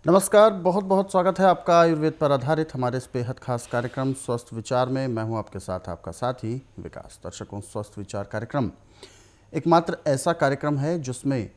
नमस्कार, बहुत बहुत स्वागत है आपका आयुर्वेद पर आधारित हमारे इस बेहद खास कार्यक्रम स्वस्थ विचार में। मैं हूं आपके साथ आपका साथी विकास। दर्शकों, स्वस्थ विचार कार्यक्रम एकमात्र ऐसा कार्यक्रम है जिसमें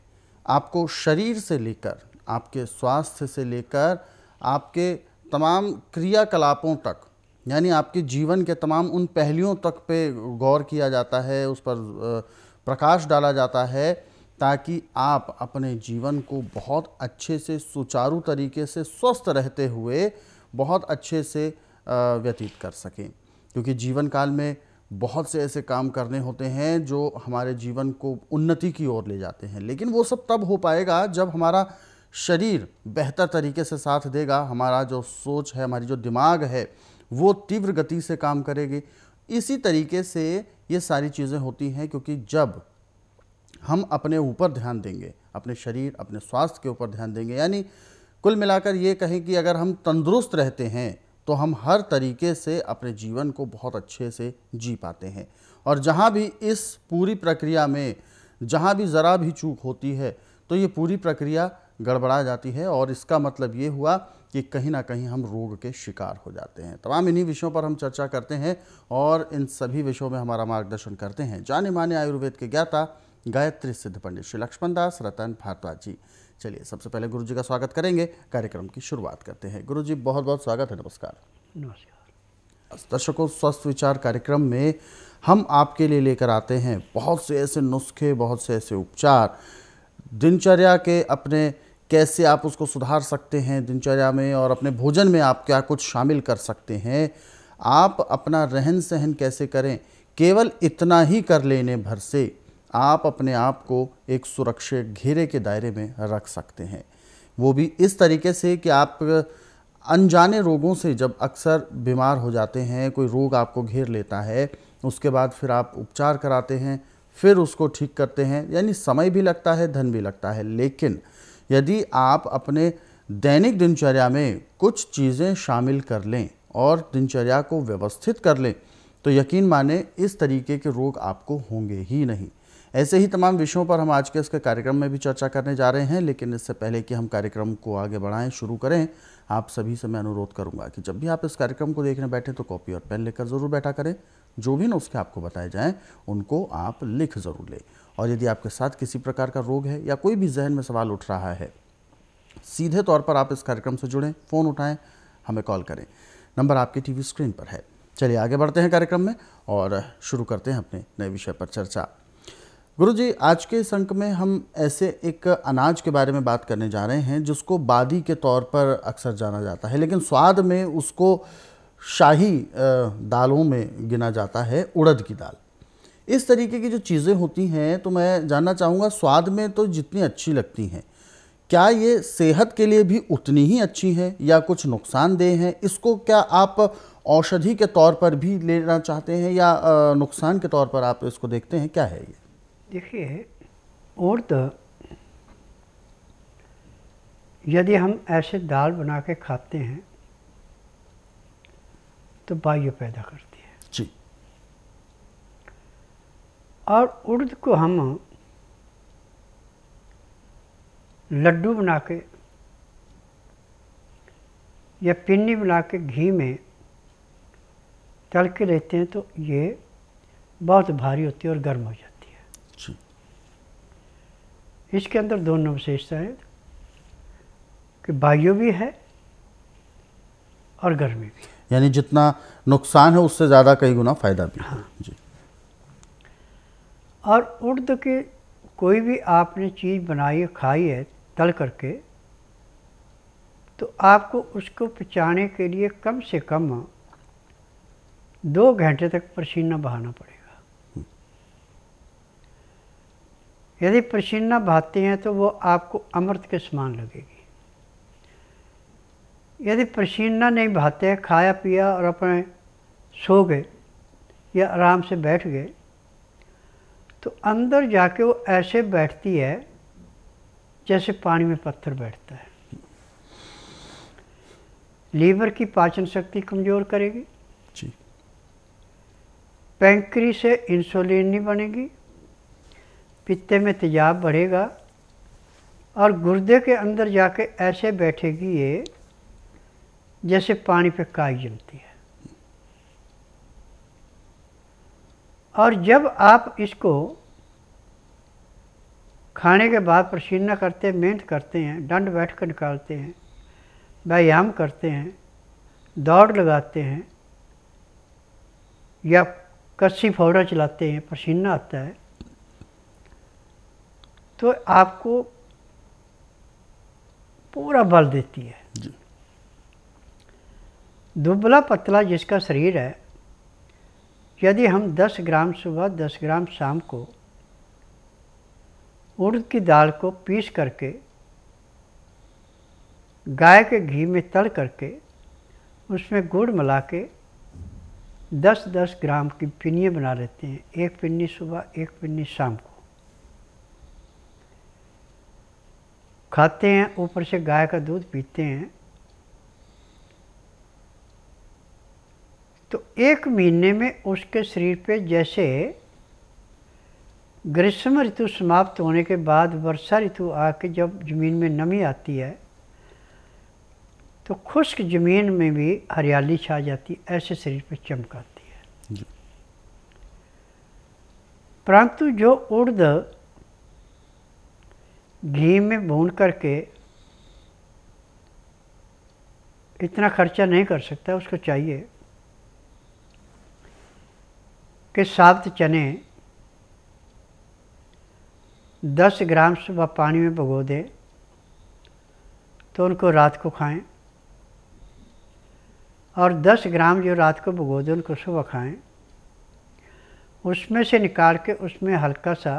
आपको शरीर से लेकर आपके स्वास्थ्य से लेकर आपके तमाम क्रियाकलापों तक, यानी आपके जीवन के तमाम उन पहलुओं तक पे गौर किया जाता है, उस पर प्रकाश डाला जाता है ताकि आप अपने जीवन को बहुत अच्छे से सुचारू तरीके से स्वस्थ रहते हुए बहुत अच्छे से व्यतीत कर सकें। क्योंकि जीवन काल में बहुत से ऐसे काम करने होते हैं जो हमारे जीवन को उन्नति की ओर ले जाते हैं, लेकिन वो सब तब हो पाएगा जब हमारा शरीर बेहतर तरीके से साथ देगा, हमारा जो सोच है, हमारी जो दिमाग है वो तीव्र गति से काम करेगी। इसी तरीके से ये सारी चीज़ें होती हैं, क्योंकि जब हम अपने ऊपर ध्यान देंगे, अपने शरीर, अपने स्वास्थ्य के ऊपर ध्यान देंगे, यानी कुल मिलाकर ये कहें कि अगर हम तंदुरुस्त रहते हैं तो हम हर तरीके से अपने जीवन को बहुत अच्छे से जी पाते हैं। और जहाँ भी इस पूरी प्रक्रिया में जहाँ भी ज़रा भी चूक होती है तो ये पूरी प्रक्रिया गड़बड़ा जाती है, और इसका मतलब ये हुआ कि कहीं ना कहीं हम रोग के शिकार हो जाते हैं। तमाम इन्हीं विषयों पर हम चर्चा करते हैं और इन सभी विषयों में हमारा मार्गदर्शन करते हैं जाने माने आयुर्वेद के ज्ञाता गायत्री सिद्ध पंडित श्री लक्ष्मण दास रतन भारद्वाज जी। चलिए, सबसे पहले गुरु जी का स्वागत करेंगे, कार्यक्रम की शुरुआत करते हैं। गुरु जी, बहुत बहुत स्वागत है। नमस्कार। नमस्कार। दर्शकों, स्वस्थ विचार कार्यक्रम में हम आपके लिए लेकर आते हैं बहुत से ऐसे नुस्खे, बहुत से ऐसे उपचार, दिनचर्या के अपने कैसे आप उसको सुधार सकते हैं दिनचर्या में, और अपने भोजन में आप क्या कुछ शामिल कर सकते हैं, आप अपना रहन सहन कैसे करें। केवल इतना ही कर लेने भर से आप अपने आप को एक सुरक्षित घेरे के दायरे में रख सकते हैं, वो भी इस तरीके से कि आप अनजाने रोगों से जब अक्सर बीमार हो जाते हैं, कोई रोग आपको घेर लेता है, उसके बाद फिर आप उपचार कराते हैं, फिर उसको ठीक करते हैं, यानी समय भी लगता है, धन भी लगता है। लेकिन यदि आप अपने दैनिक दिनचर्या में कुछ चीज़ें शामिल कर लें और दिनचर्या को व्यवस्थित कर लें तो यकीन माने इस तरीके के रोग आपको होंगे ही नहीं। ऐसे ही तमाम विषयों पर हम आज के इसके कार्यक्रम में भी चर्चा करने जा रहे हैं, लेकिन इससे पहले कि हम कार्यक्रम को आगे बढ़ाएं, शुरू करें, आप सभी से मैं अनुरोध करूंगा कि जब भी आप इस कार्यक्रम को देखने बैठे तो कॉपी और पेन लेकर ज़रूर बैठा करें। जो भी नुस्खे आपको बताए जाएं उनको आप लिख ज़रूर लें। और यदि आपके साथ किसी प्रकार का रोग है या कोई भी जहन में सवाल उठ रहा है, सीधे तौर पर आप इस कार्यक्रम से जुड़ें, फ़ोन उठाएँ, हमें कॉल करें। नंबर आपके टीवी स्क्रीन पर है। चलिए आगे बढ़ते हैं कार्यक्रम में और शुरू करते हैं अपने नए विषय पर चर्चा। गुरु जी, आज के इस अंक में हम ऐसे एक अनाज के बारे में बात करने जा रहे हैं जिसको बादी के तौर पर अक्सर जाना जाता है, लेकिन स्वाद में उसको शाही दालों में गिना जाता है, उड़द की दाल। इस तरीके की जो चीज़ें होती हैं, तो मैं जानना चाहूँगा, स्वाद में तो जितनी अच्छी लगती हैं, क्या ये सेहत के लिए भी उतनी ही अच्छी है या कुछ नुकसानदेह हैं? इसको क्या आप औषधि के तौर पर भी लेना चाहते हैं या नुकसान के तौर पर आप इसको देखते हैं? क्या है ये? देखिए, उड़द यदि हम ऐसे दाल बना के खाते हैं तो वायु पैदा करती है जी। और उड़द को हम लड्डू बना के या पिन्नी बना के घी में तल के लेते हैं तो ये बहुत भारी होती है और गर्म हो जाती है जी। इसके अंदर दोनों विशेषता है कि वायु भी है और गर्मी भी, यानी जितना नुकसान है उससे ज़्यादा कई गुना फायदा भी है। हाँ। जी। और उड़द के कोई भी आपने चीज़ बनाई है, खाई है तल करके, तो आपको उसको पचाने के लिए कम से कम 2 घंटे तक पसीना बहाना पड़ेगा। यदि पसीना बहाते हैं तो वो आपको अमृत के समान लगेगी। यदि पसीना नहीं बहाते हैं, खाया पिया और अपने सो गए या आराम से बैठ गए, तो अंदर जाके वो ऐसे बैठती है जैसे पानी में पत्थर बैठता है। लीवर की पाचन शक्ति कमज़ोर करेगी जी। पैंक्री से इंसुलिन नहीं बनेगी, पित्ते में तेजाब बढ़ेगा, और गुर्दे के अंदर जाके ऐसे बैठेगी ये जैसे पानी पे काई जमती है। और जब आप इसको खाने के बाद पसीना करते हैं, मेहनत करते हैं, दंड बैठ कर निकालते हैं, व्यायाम करते हैं, दौड़ लगाते हैं या कस्सी फावड़ा चलाते हैं, पसीना आता है, तो आपको पूरा बल देती है। दुबला पतला जिसका शरीर है, यदि हम 10 ग्राम सुबह 10 ग्राम शाम को उड़द की दाल को पीस करके गाय के घी में तल करके उसमें गुड़ मिला के 10-10 ग्राम की पिन्नियाँ बना लेते हैं, एक पिन्नी सुबह एक पिन्नी शाम को खाते हैं, ऊपर से गाय का दूध पीते हैं, तो 1 महीने में उसके शरीर पे जैसे ग्रीष्म ऋतु समाप्त होने के बाद वर्षा ऋतु आके जब ज़मीन में नमी आती है तो खुश्क ज़मीन में भी हरियाली छा जाती, ऐसे शरीर पे चमक आती है जी। परंतु जो उड़द घी में भून करके इतना खर्चा नहीं कर सकता, उसको चाहिए कि साबुत चने 10 ग्राम सुबह पानी में भिगो दें तो उनको रात को खाएं, और 10 ग्राम जो रात को भिगो दें उनको सुबह खाएं। उसमें से निकाल के उसमें हल्का सा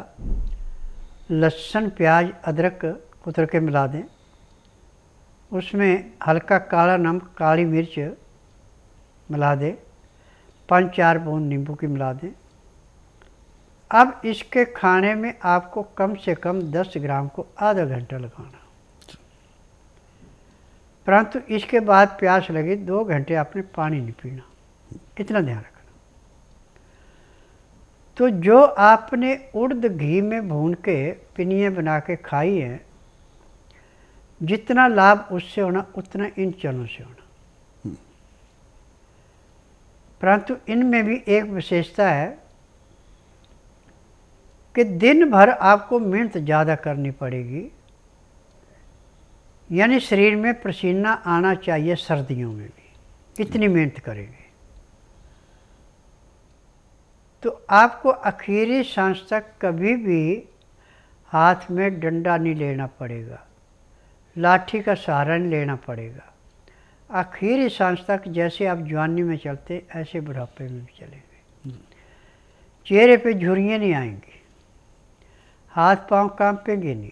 लहसुन प्याज अदरक कुतर के मिला दें, उसमें हल्का काला नमक काली मिर्च मिला दें, 5-4 बूंद नींबू की मिला दें। अब इसके खाने में आपको कम से कम 10 ग्राम को आधा घंटा लगाना, परंतु इसके बाद प्यास लगे 2 घंटे आपने पानी नहीं पीना, इतना ध्यान रखना। तो जो आपने उड़द घी में भून के पिनियाँ बना के खाई हैं, जितना लाभ उससे होना उतना इन चनों से होना। परंतु इनमें भी एक विशेषता है कि दिन भर आपको मेहनत ज़्यादा करनी पड़ेगी, यानी शरीर में पसीना आना चाहिए सर्दियों में भी, इतनी मेहनत करेंगे तो आपको आखिरी सांस तक कभी भी हाथ में डंडा नहीं लेना पड़ेगा, लाठी का सहारा नहीं लेना पड़ेगा। आखिरी सांस तक जैसे आप जवानी में चलते ऐसे बुढ़ापे में भी चलेंगे। चेहरे पे झुर्रियाँ नहीं आएंगी, हाथ पांव कांपेंगे नहीं,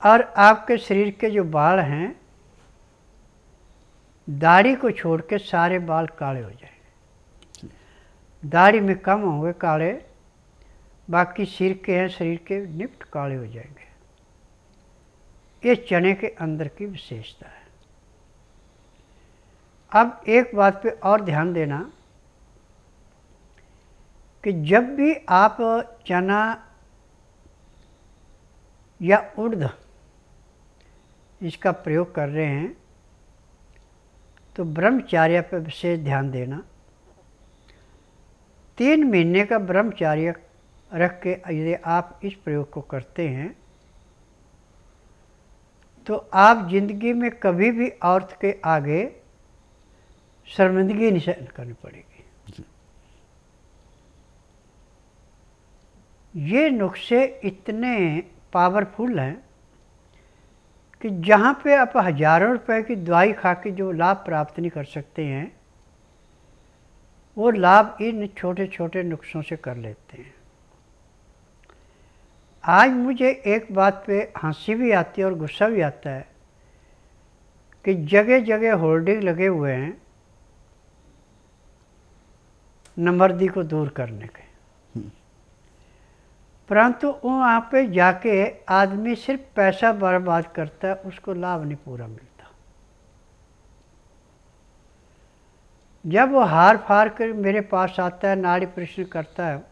और आपके शरीर के जो बाल हैं, दाढ़ी को छोड़ के सारे बाल काले हो जाएंगे। दाढ़ी में कम होंगे काले, बाकी सिर के हैं शरीर के निप्ट काले हो जाएंगे। ये चने के अंदर की विशेषता है। अब एक बात पे और ध्यान देना कि जब भी आप चना या उड़द इसका प्रयोग कर रहे हैं तो ब्रह्मचर्य पर विशेष ध्यान देना। 3 महीने का ब्रह्मचर्य रख के यदि आप इस प्रयोग को करते हैं तो आप जिंदगी में कभी भी औरत के आगे शर्मिंदगी नहीं सहन करनी पड़ेगी। ये नुस्खे इतने पावरफुल हैं कि जहाँ पे आप हजारों रुपए की दवाई खा के जो लाभ प्राप्त नहीं कर सकते हैं, वो लाभ इन छोटे छोटे नुस्खों से कर लेते हैं। आज मुझे एक बात पे हंसी भी आती है और गुस्सा भी आता है कि जगह जगह होर्डिंग लगे हुए हैं नंबरदी को दूर करने के, परंतु वहाँ पे जाके आदमी सिर्फ पैसा बर्बाद करता है, उसको लाभ नहीं पूरा मिलता। जब वो हार फार कर मेरे पास आता है, नाड़ी प्रश्न करता है,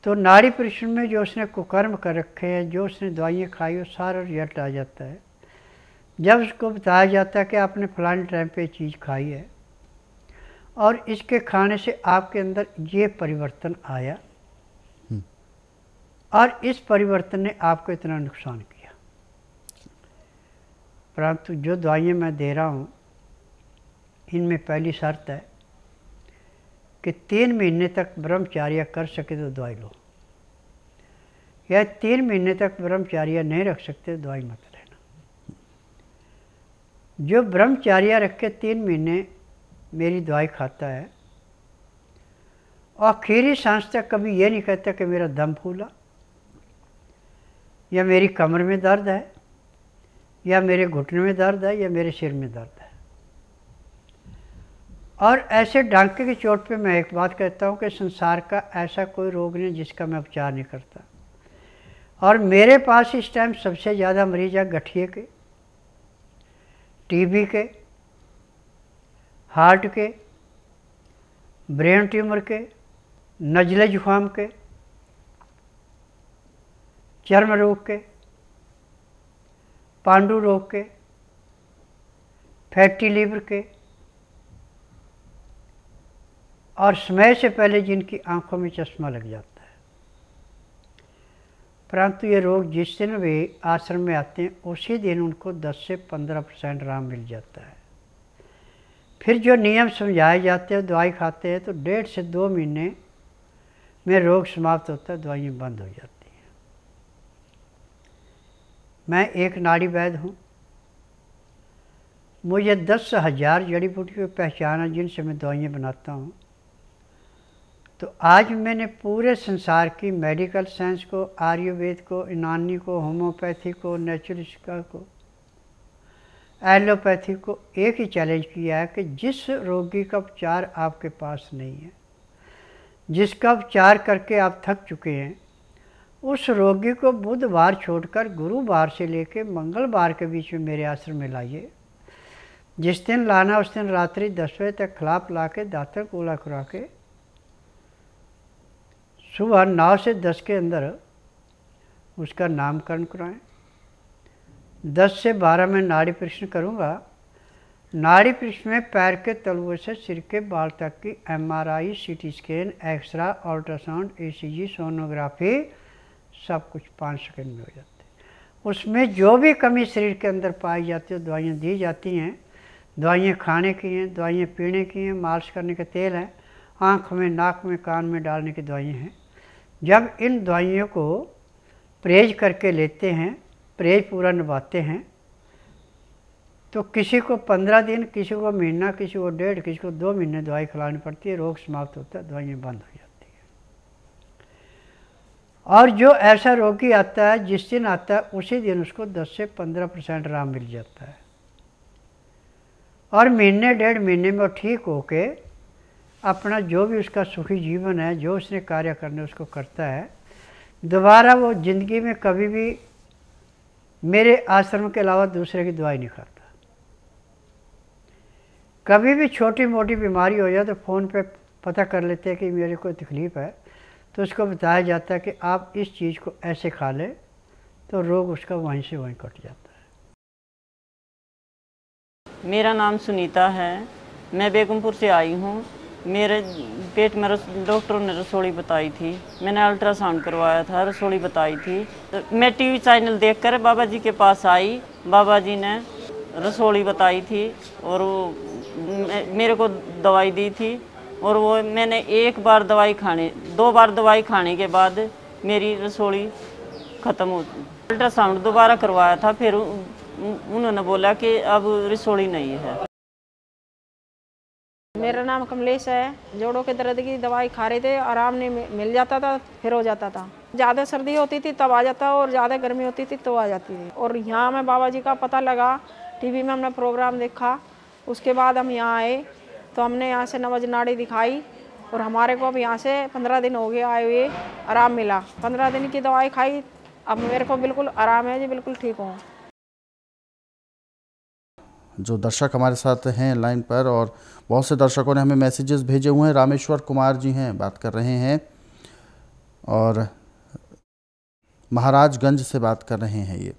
तो नाड़ी परीक्षण में जो उसने कुकर्म कर रखे हैं, जो उसने दवाइयाँ खाई, वो सारा रिजल्ट आ जाता है। जब उसको बताया जाता है कि आपने फलाने टाइम पे चीज़ खाई है और इसके खाने से आपके अंदर ये परिवर्तन आया और इस परिवर्तन ने आपको इतना नुकसान किया, परंतु जो दवाइयाँ मैं दे रहा हूँ इनमें पहली शर्त है कि 3 महीने तक ब्रह्मचार्य कर सके तो दवाई लो, या 3 महीने तक ब्रह्मचार्य नहीं रख सकते दवाई मत लेना। जो ब्रह्मचार्य रख के 3 महीने मेरी दवाई खाता है और आखिरी सांस तक कभी ये नहीं कहता कि मेरा दम फूला या मेरी कमर में दर्द है या मेरे घुटने में दर्द है या मेरे सिर में दर्द है। और ऐसे डांके की चोट पे मैं एक बात कहता हूँ कि संसार का ऐसा कोई रोग नहीं जिसका मैं उपचार नहीं करता। और मेरे पास इस टाइम सबसे ज़्यादा मरीज है गठिए के, टीबी के, हार्ट के, ब्रेन ट्यूमर के, नज़ले जुखाम के, चर्म रोग के, पांडु रोग के, फैटी लीवर के, और समय से पहले जिनकी आंखों में चश्मा लग जाता है। परंतु ये रोग जिस दिन वे आश्रम में आते हैं उसी दिन उनको 10 से 15% आराम मिल जाता है। फिर जो नियम समझाए जाते हैं, दवाई खाते हैं तो 1.5 से 2 महीने में रोग समाप्त होता है, दवाइयाँ बंद हो जाती हैं। मैं एक नाड़ी वैद्य हूँ, मुझे 10,000 जड़ी बूटी की पहचान है जिनसे मैं दवाइयाँ बनाता हूँ। तो आज मैंने पूरे संसार की मेडिकल साइंस को, आयुर्वेद को, यूनानी को, होम्योपैथी को, नेचुरलिस्टिका को, एलोपैथी को एक ही चैलेंज किया है कि जिस रोगी का उपचार आपके पास नहीं है, जिसका उपचार करके आप थक चुके हैं, उस रोगी को बुधवार छोड़कर गुरुवार से लेकर मंगलवार के बीच में मेरे आश्रम में लाइए। जिस दिन लाना उस दिन रात्रि 10 बजे तक खिला पिला के दातन कूला खुरा के सुबह 9 से 10 के अंदर उसका नामकरण कराएं। 10 से 12 में नाड़ी परीक्षण करूँगा। नाड़ी परीक्षण में पैर के तलुए से सिर के बाल तक की MRI, CT scan, x-ray, ultrasound, ECG, sonography सब कुछ 5 सेकंड में हो जाते हैं। उसमें जो भी कमी शरीर के अंदर पाई जाती है दवाइयाँ दी जाती हैं। दवाइयाँ खाने की हैं, दवाइयाँ पीने की हैं, मालिश करने के तेल हैं, आँख में, नाक में, कान में डालने की दवाइयाँ हैं। जब इन दवाइयों को परहेज करके लेते हैं, परहेज पूरा निभाते हैं, तो किसी को 15 दिन, किसी को महीना, किसी को 1.5, किसी को 2 महीने दवाई खिलानी पड़ती है। रोग समाप्त होता है, दवाइयाँ बंद हो जाती है। और जो ऐसा रोगी आता है, जिस दिन आता है उसी दिन उसको 10 से 15% आराम मिल जाता है और महीने 1.5 महीने में वो ठीक होके अपना जो भी उसका सुखी जीवन है, जो उसने कार्य करने उसको करता है। दोबारा वो ज़िंदगी में कभी भी मेरे आश्रम के अलावा दूसरे की दवाई नहीं खाता। कभी भी छोटी मोटी बीमारी हो जाए तो फ़ोन पे पता कर लेते हैं कि मेरे को तकलीफ़ है, तो उसको बताया जाता है कि आप इस चीज़ को ऐसे खा लें तो रोग उसका वहीं से वहीं कट जाता है। मेरा नाम सुनीता है, मैं बेगमपुर से आई हूँ। मेरे पेट में डॉक्टरों ने रसोली बताई थी, मैंने अल्ट्रासाउंड करवाया था, रसोली बताई थी। तो मैं टीवी चैनल देखकर बाबा जी के पास आई। बाबा जी ने रसोली बताई थी और वो मेरे को दवाई दी थी और वो मैंने 2 बार दवाई खाने के बाद मेरी रसोली ख़त्म हो। अल्ट्रासाउंड दोबारा करवाया था, फिर उन्होंने बोला कि अब रसोली नहीं है। मेरा नाम कमलेश है। जोड़ों के दर्द की दवाई खा रहे थे, आराम नहीं मिल जाता था, फिर हो जाता था। ज़्यादा सर्दी होती थी तब आ जाता और ज़्यादा गर्मी होती थी तो आ जाती थी। और यहाँ में बाबा जी का पता लगा, टीवी में हमने प्रोग्राम देखा, उसके बाद हम यहाँ आए तो हमने यहाँ से नवज नाड़ी दिखाई और हमारे को अब यहाँ से 15 दिन हो गए आए हुए, आराम मिला। 15 दिन की दवाई खाई, अब मेरे को बिल्कुल आराम है जी, बिल्कुल ठीक हूँ। जो दर्शक हमारे साथ हैं लाइन पर और बहुत से दर्शकों ने हमें मैसेजेस भेजे हुए हैं। रामेश्वर कुमार जी हैं, बात कर रहे हैं। और महाराजगंज से बात कर रहे हैं। ये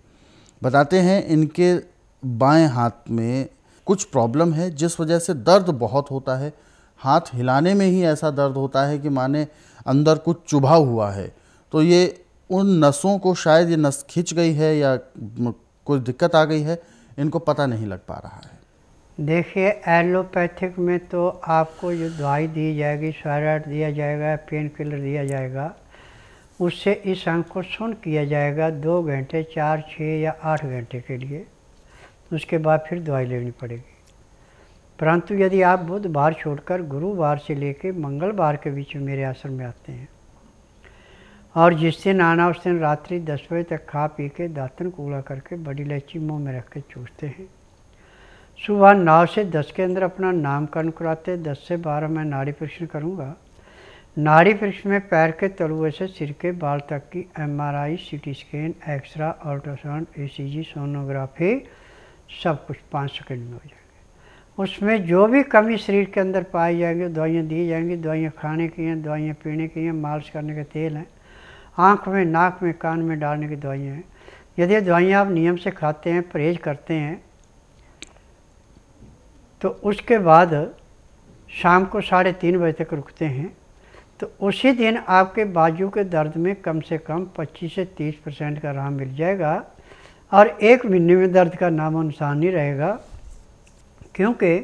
बताते हैं इनके बाएं हाथ में कुछ प्रॉब्लम है जिस वजह से दर्द बहुत होता है। हाथ हिलाने में ही ऐसा दर्द होता है कि माने अंदर कुछ चुभा हुआ है। तो ये उन नसों को शायद ये नस खिंच गई है या कोई दिक्कत आ गई है, इनको पता नहीं लग पा रहा है। देखिए, एलोपैथिक में तो आपको जो दवाई दी जाएगी, स्टेरॉइड दिया जाएगा, पेन किलर दिया जाएगा, उससे इस अंग को शून्य किया जाएगा 2 घंटे, 4, 6 या 8 घंटे के लिए। उसके बाद फिर दवाई लेनी पड़ेगी। परंतु यदि आप बुधवार छोड़कर गुरुवार से लेकर मंगलवार के बीच में मेरे आश्रम में आते हैं और जिस दिन आना उस दिन रात्रि 10 बजे तक खा पी के दातन कूड़ा करके बड़ी इलायची मुँह में रख के चूसते हैं। सुबह 9 से 10 के अंदर अपना नामकरण कराते। 10 से 12 मैं नाड़ी परीक्षण करूँगा। नाड़ी परीक्षण में पैर के तलुए से सिर के बाल तक की MRI, CT scan, x-ray, ultrasound, ECG, sonography सब कुछ 5 सेकंड में हो जाएगा। उसमें जो भी कमी शरीर के अंदर पाई जाएंगी दवाइयाँ दी जाएंगी। दवाइयाँ खाने की हैं, दवाइयाँ पीने की हैं, मालिश करने के तेल हैं, आँख में, नाक में, कान में डालने की दवाइयाँ हैं। यदि दवाइयाँ आप नियम से खाते हैं, परहेज करते हैं, तो उसके बाद शाम को 3:30 बजे तक रुकते हैं, तो उसी दिन आपके बाजू के दर्द में कम से कम 25 से 30% का आराम मिल जाएगा और 1 महीने में दर्द का नामो निशान नहीं रहेगा। क्योंकि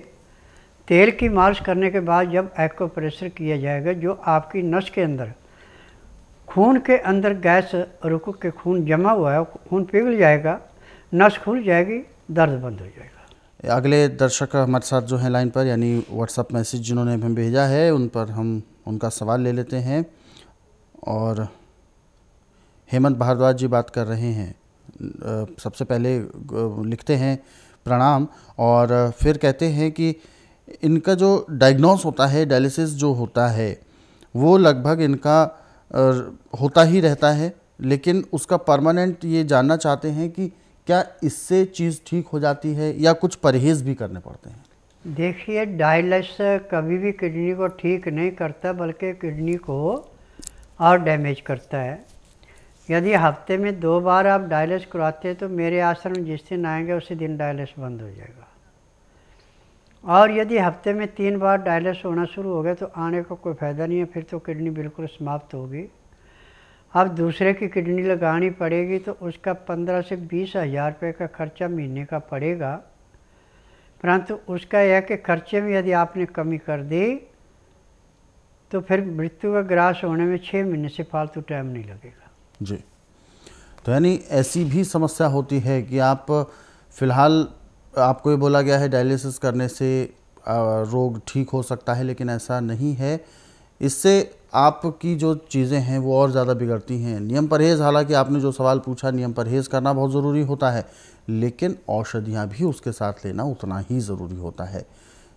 तेल की मालिश करने के बाद जब एक्यूप्रेशर किया जाएगा, जो आपकी नस के अंदर खून के अंदर गैस रुक के खून जमा हुआ है, खून पिघल जाएगा, नस खुल जाएगी, दर्द बंद हो जाएगा। अगले दर्शक हमारे साथ जो हैं लाइन पर, यानी व्हाट्सएप मैसेज जिन्होंने हमें भेजा है, उन पर हम उनका सवाल ले लेते हैं। और हेमंत भारद्वाज जी बात कर रहे हैं। सबसे पहले लिखते हैं प्रणाम और फिर कहते हैं कि इनका जो डायग्नोस होता है, डायलिसिस जो होता है, वो लगभग इनका होता ही रहता है, लेकिन उसका परमानेंट ये जानना चाहते हैं कि क्या इससे चीज़ ठीक हो जाती है या कुछ परहेज़ भी करने पड़ते हैं। देखिए, डायलिसिस कभी भी किडनी को ठीक नहीं करता, बल्कि किडनी को और डैमेज करता है। यदि हफ्ते में 2 बार आप डायलिसिस कराते हैं तो मेरे आश्रम जिस दिन आएंगे उसी दिन डायलिसिस बंद हो जाएगा। और यदि हफ्ते में 3 बार डायलिसिस होना शुरू हो गया तो आने का कोई फ़ायदा नहीं है, फिर तो किडनी बिल्कुल समाप्त होगी। अब दूसरे की किडनी लगानी पड़ेगी तो उसका 15 से 20 हज़ार रुपये का खर्चा महीने का पड़ेगा। परंतु उसका यह कि खर्चे में यदि आपने कमी कर दी तो फिर मृत्यु का ग्रास होने में 6 महीने से फालतू टाइम नहीं लगेगा जी। तो यानी ऐसी भी समस्या होती है कि आप फ़िलहाल आपको ये बोला गया है डायलिसिस करने से रोग ठीक हो सकता है, लेकिन ऐसा नहीं है। इससे आपकी जो चीज़ें हैं वो और ज़्यादा बिगड़ती हैं। नियम परहेज़, हालांकि आपने जो सवाल पूछा, नियम परहेज़ करना बहुत ज़रूरी होता है, लेकिन औषधियाँ भी उसके साथ लेना उतना ही ज़रूरी होता है।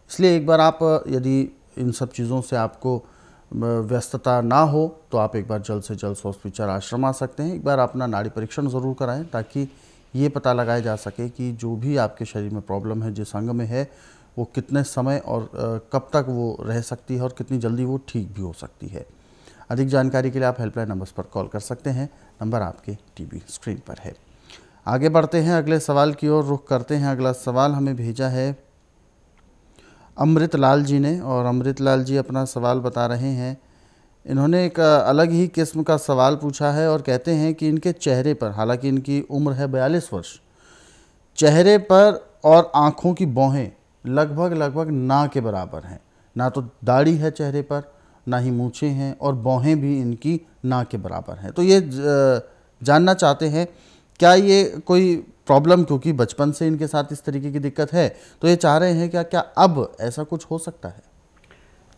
इसलिए एक बार आप यदि इन सब चीज़ों से आपको व्यस्तता ना हो तो आप एक बार जल्द से जल्द स्वास्थ्य विचार आश्रम आ सकते हैं। एक बार अपना नाड़ी परीक्षण ज़रूर कराएं ताकि ये पता लगाया जा सके कि जो भी आपके शरीर में प्रॉब्लम है, जिस अंग में है, वो कितने समय और कब तक वो रह सकती है और कितनी जल्दी वो ठीक भी हो सकती है। अधिक जानकारी के लिए आप हेल्पलाइन नंबर्स पर कॉल कर सकते हैं। नंबर आपके टीवी स्क्रीन पर है। आगे बढ़ते हैं, अगले सवाल की ओर रुख करते हैं। अगला सवाल हमें भेजा है अमृत लाल जी ने, और अमृत लाल जी अपना सवाल बता रहे हैं। इन्होंने एक अलग ही किस्म का सवाल पूछा है और कहते हैं कि इनके चेहरे पर, हालांकि इनकी उम्र है 42 वर्ष, चेहरे पर और आँखों की भौहें लगभग ना के बराबर हैं। ना तो दाढ़ी है चेहरे पर, ना ही मूछें हैं, और भौहें भी इनकी ना के बराबर हैं। तो ये जानना चाहते हैं क्या ये कोई प्रॉब्लम, क्योंकि बचपन से इनके साथ इस तरीके की दिक्कत है, तो ये चाह रहे हैं क्या अब ऐसा कुछ हो सकता है।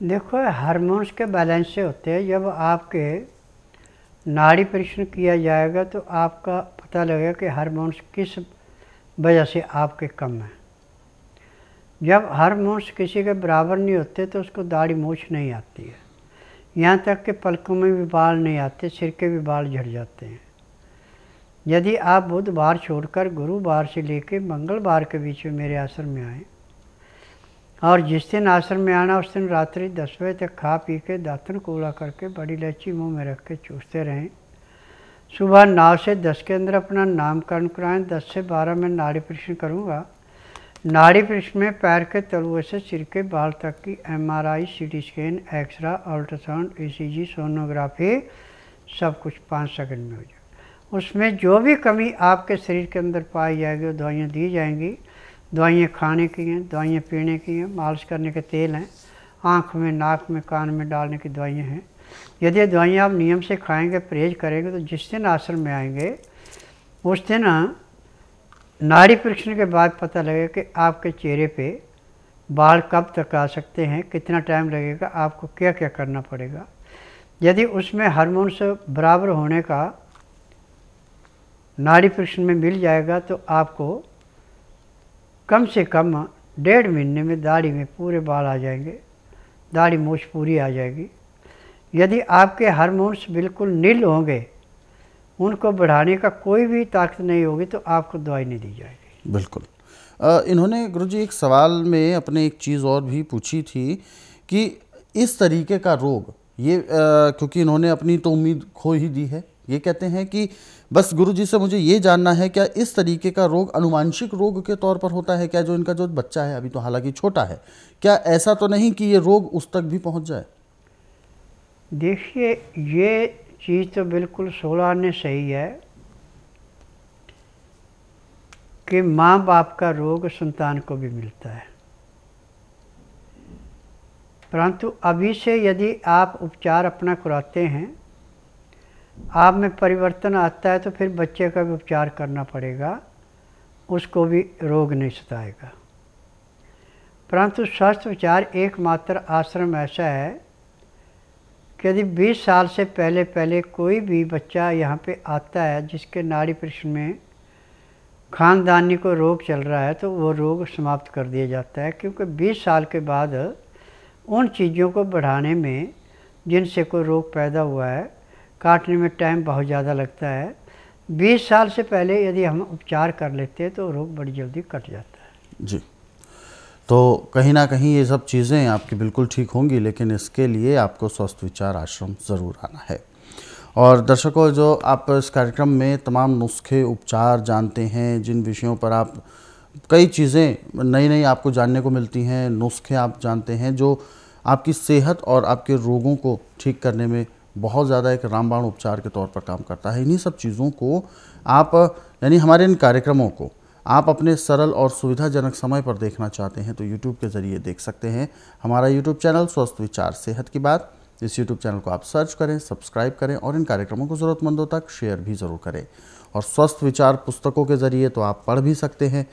देखो, हार्मोन्स के बैलेंस से होते हैं। जब आपके नाड़ी परीक्षण किया जाएगा तो आपका पता लगेगा कि हार्मोन्स किस वजह से आपके कम हैं। जब हार्मोन्स किसी के बराबर नहीं होते तो उसको दाढ़ी मूछ नहीं आती है, यहाँ तक कि पलकों में भी बाल नहीं आते, सिर के भी बाल झड़ जाते हैं। यदि आप बुधवार छोड़कर गुरुवार से लेकर मंगलवार के बीच में मेरे आश्रम में आएँ और जिस दिन आश्रम में आना उस दिन रात्रि 10 बजे तक खा पी के दातन कूला करके बड़ी इलायची मुंह में रख के चूसते रहें। सुबह 9 से 10 के अंदर अपना नामकरण कराएं। 10 से 12 में नाड़ी परीक्षण करूँगा। नाड़ी परीक्षण में पैर के तलुए से सिर के बाल तक की MRI, CT scan, x-ray, ultrasound, ECG, sonography सब कुछ 5 सेकंड में हो जाए। उसमें जो भी कमी आपके शरीर के अंदर पाई जाएगी वो दवाइयाँ दी जाएंगी। दवाइयाँ खाने की हैं, दवाइयाँ पीने की हैं, मालिश करने के तेल हैं, आँख में, नाक में, कान में डालने की दवाइयाँ हैं। यदि ये दवाइयाँ आप नियम से खाएंगे, परहेज करेंगे तो जिस दिन आश्रम में आएंगे उस दिन नाड़ी परीक्षण के बाद पता लगेगा कि आपके चेहरे पे बाल कब तक आ सकते हैं, कितना टाइम लगेगा, आपको क्या क्या करना पड़ेगा। यदि उसमें हार्मोन्स बराबर होने का नाड़ी परीक्षण में मिल जाएगा तो आपको कम से कम 1.5 महीने में दाढ़ी में पूरे बाल आ जाएंगे, दाढ़ी मूछ पूरी आ जाएगी। यदि आपके हार्मोन्स बिल्कुल नील होंगे, उनको बढ़ाने का कोई भी ताकत नहीं होगी तो आपको दवाई नहीं दी जाएगी। बिल्कुल। इन्होंने गुरुजी एक सवाल में अपने एक चीज़ और भी पूछी थी कि इस तरीके का रोग ये क्योंकि इन्होंने अपनी तो उम्मीद खो ही दी है, ये कहते हैं कि बस गुरुजी से मुझे ये जानना है क्या इस तरीके का रोग अनुवांशिक रोग के तौर पर होता है क्या, जो इनका जो बच्चा है अभी तो हालांकि छोटा है, क्या ऐसा तो नहीं कि ये रोग उस तक भी पहुंच जाए? देखिए, ये चीज़ तो बिल्कुल 16 आने सही है कि माँ बाप का रोग संतान को भी मिलता है, परंतु अभी से यदि आप उपचार अपना कराते हैं, आप में परिवर्तन आता है तो फिर बच्चे का भी उपचार करना पड़ेगा, उसको भी रोग नहीं सताएगा। परंतु स्वास्थ्य उपचार एकमात्र आश्रम ऐसा है कि यदि 20 साल से पहले कोई भी बच्चा यहाँ पे आता है जिसके नाड़ी परीक्षण में खानदानी को रोग चल रहा है तो वो रोग समाप्त कर दिया जाता है, क्योंकि 20 साल के बाद उन चीज़ों को बढ़ाने में जिनसे कोई रोग पैदा हुआ है काटने में टाइम बहुत ज़्यादा लगता है। 20 साल से पहले यदि हम उपचार कर लेते हैं तो रोग बड़ी जल्दी कट जाता है। जी, तो कहीं ना कहीं ये सब चीज़ें आपकी बिल्कुल ठीक होंगी, लेकिन इसके लिए आपको स्वस्थ विचार आश्रम ज़रूर आना है। और दर्शकों, जो आप इस कार्यक्रम में तमाम नुस्खे उपचार जानते हैं, जिन विषयों पर आप कई चीज़ें नई नई आपको जानने को मिलती हैं, नुस्खे आप जानते हैं जो आपकी सेहत और आपके रोगों को ठीक करने में बहुत ज़्यादा एक रामबाण उपचार के तौर पर काम करता है। इन्हीं सब चीज़ों को आप यानी हमारे इन कार्यक्रमों को आप अपने सरल और सुविधाजनक समय पर देखना चाहते हैं तो YouTube के ज़रिए देख सकते हैं। हमारा YouTube चैनल स्वस्थ विचार सेहत की बात, इस YouTube चैनल को आप सर्च करें, सब्सक्राइब करें और इन कार्यक्रमों को ज़रूरतमंदों तक शेयर भी ज़रूर करें। और स्वस्थ विचार पुस्तकों के ज़रिए तो आप पढ़ भी सकते हैं,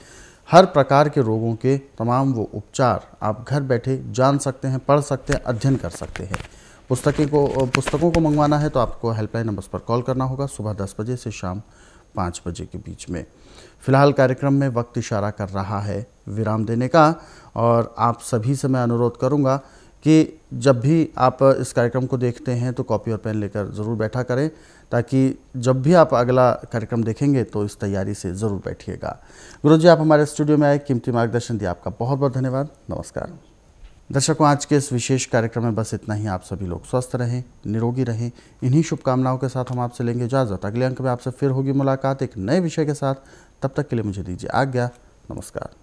हर प्रकार के रोगों के तमाम वो उपचार आप घर बैठे जान सकते हैं, पढ़ सकते हैं, अध्ययन कर सकते हैं। पुस्तकों को मंगवाना है तो आपको हेल्पलाइन नंबर्स पर कॉल करना होगा सुबह 10 बजे से शाम 5 बजे के बीच में। फ़िलहाल कार्यक्रम में वक्त इशारा कर रहा है विराम देने का, और आप सभी से मैं अनुरोध करूंगा कि जब भी आप इस कार्यक्रम को देखते हैं तो कॉपी और पेन लेकर ज़रूर बैठा करें, ताकि जब भी आप अगला कार्यक्रम देखेंगे तो इस तैयारी से ज़रूर बैठिएगा। गुरुजी, आप हमारे स्टूडियो में आए, कीमती मार्गदर्शन दिया, आपका बहुत बहुत धन्यवाद। नमस्कार। दर्शकों, आज के इस विशेष कार्यक्रम में बस इतना ही। आप सभी लोग स्वस्थ रहें, निरोगी रहें, इन्हीं शुभकामनाओं के साथ हम आपसे लेंगे इजाज़त। अगले अंक में आपसे फिर होगी मुलाकात एक नए विषय के साथ। तब तक के लिए मुझे दीजिए आज्ञा। नमस्कार।